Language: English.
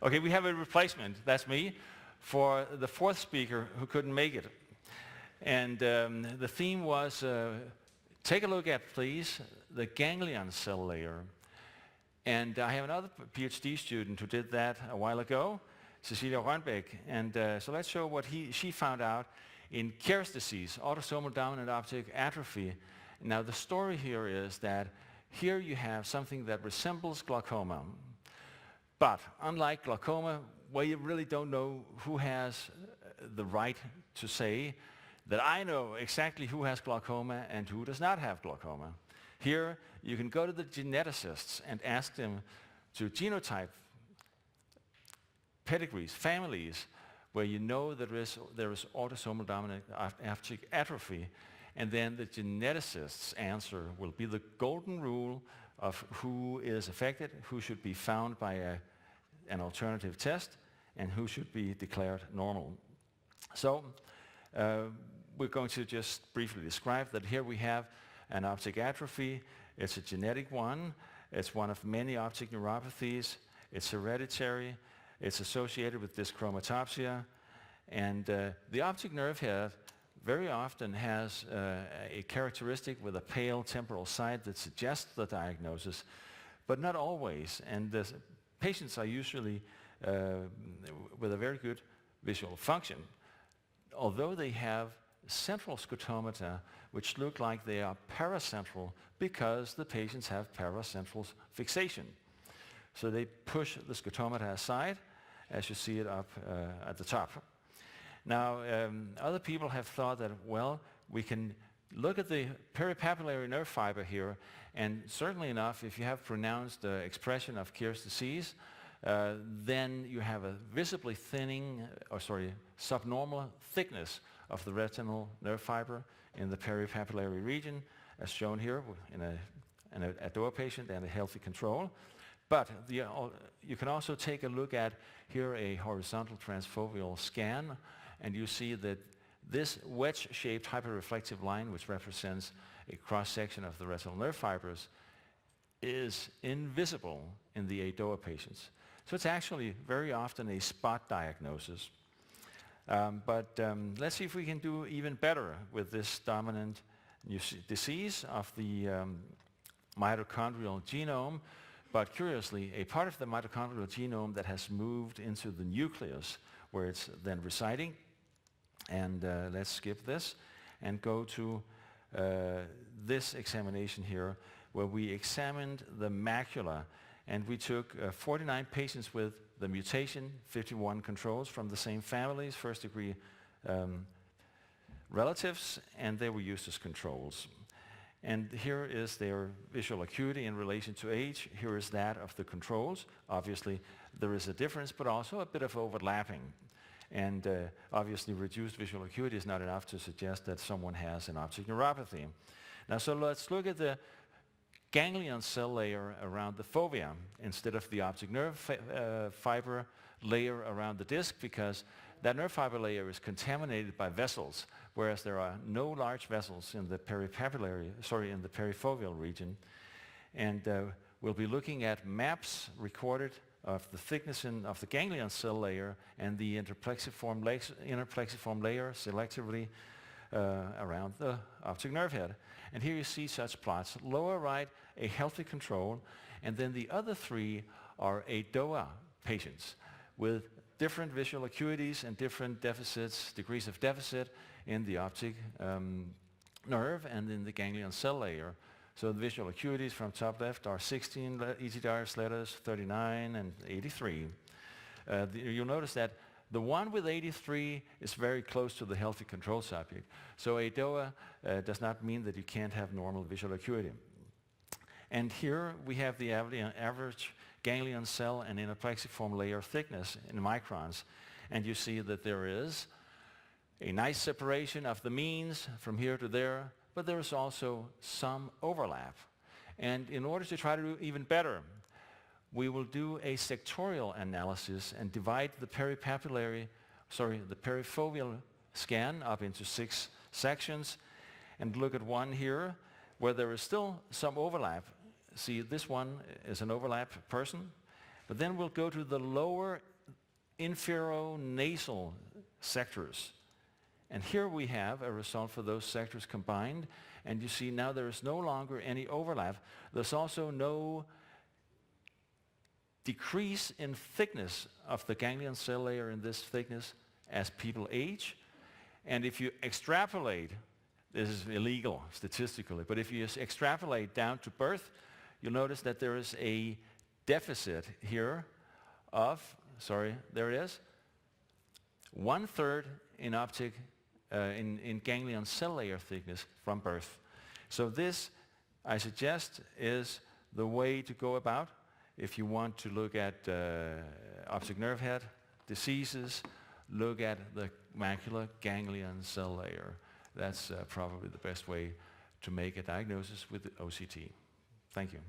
Okay, we have a replacement, that's me, for the fourth speaker who couldn't make it. And the theme was, take a look at, please, the ganglion cell layer. And I have another PhD student who did that a while ago, Cecilia Rønbæk. And so let's show what she found out in Kjer's disease, autosomal dominant optic atrophy. Now the story here is that here you have something that resembles glaucoma. But unlike glaucoma, where you really don't know who has the right to say that I know exactly who has glaucoma and who does not have glaucoma. Here, you can go to the geneticists and ask them to genotype pedigrees, families, where you know there is autosomal dominant optic atrophy, and then the geneticist's answer will be the golden rule of who is affected, who should be found by an alternative test, and who should be declared normal. So we're going to just briefly describe that here we have an optic atrophy. It's a genetic one. It's one of many optic neuropathies. It's hereditary. It's associated with dyschromatopsia. And the optic nerve head very often has a characteristic with a pale temporal side that suggests the diagnosis, but not always. And the patients are usually with a very good visual function, although they have central scotomata which look like they are paracentral because the patients have paracentral fixation. So they push the scotomata aside, as you see it up at the top. Now, other people have thought that, well, we can look at the peripapillary nerve fiber here, and certainly enough, if you have pronounced expression of Kjer's disease, then you have a visibly subnormal thickness of the retinal nerve fiber in the peripapillary region, as shown here in an ADOA patient and a healthy control. But you can also take a look at here a horizontal transfoveal scan, and you see that this wedge-shaped hyperreflective line, which represents a cross-section of the retinal nerve fibers, is invisible in the ADOA patients. So it's actually very often a spot diagnosis. But let's see if we can do even better with this dominant disease of the mitochondrial genome. But curiously, a part of the mitochondrial genome that has moved into the nucleus, where it's then residing. And let's skip this and go to this examination here, where we examined the macula. And we took 49 patients with the mutation, 51 controls from the same families, first degree relatives, and they were used as controls. And here is their visual acuity in relation to age. Here is that of the controls. Obviously, there is a difference, but also a bit of overlapping. And obviously, reduced visual acuity is not enough to suggest that someone has an optic neuropathy. Now, so let's look at the ganglion cell layer around the fovea instead of the optic nerve fiber layer around the disc, because that nerve fiber layer is contaminated by vessels, whereas there are no large vessels in the in the perifoveal region. And we'll be looking at maps recorded of the thickness of the ganglion cell layer and the interplexiform layer selectively around the optic nerve head. And here you see such plots. Lower right, a healthy control, and then the other three are ADOA patients with different visual acuities and different degrees of deficit in the optic nerve and in the ganglion cell layer. So the visual acuities from top left are 16 ETDRS letters, 39 and 83. You'll notice that the one with 83 is very close to the healthy control subject. So ADOA does not mean that you can't have normal visual acuity. And here we have the average ganglion cell and interplexiform layer thickness in microns. And you see that there is a nice separation of the means from here to there, but there is also some overlap. And in order to try to do even better, we will do a sectorial analysis and divide the perifoveal scan up into 6 sections and look at one here where there is still some overlap. See, this one is an overlap person, But then we'll go to the lower inferonasal sectors. And here we have a result for those sectors combined. And you see now there is no longer any overlap. There's also no decrease in thickness of the ganglion cell layer in this thickness as people age. And if you extrapolate, this is illegal statistically, but if you extrapolate down to birth, you'll notice that there is a deficit here of, there it is, 1/3 in optic, in ganglion cell layer thickness from birth. So this, I suggest, is the way to go about if you want to look at optic nerve head diseases, look at the macular ganglion cell layer. That's probably the best way to make a diagnosis with OCT. Thank you.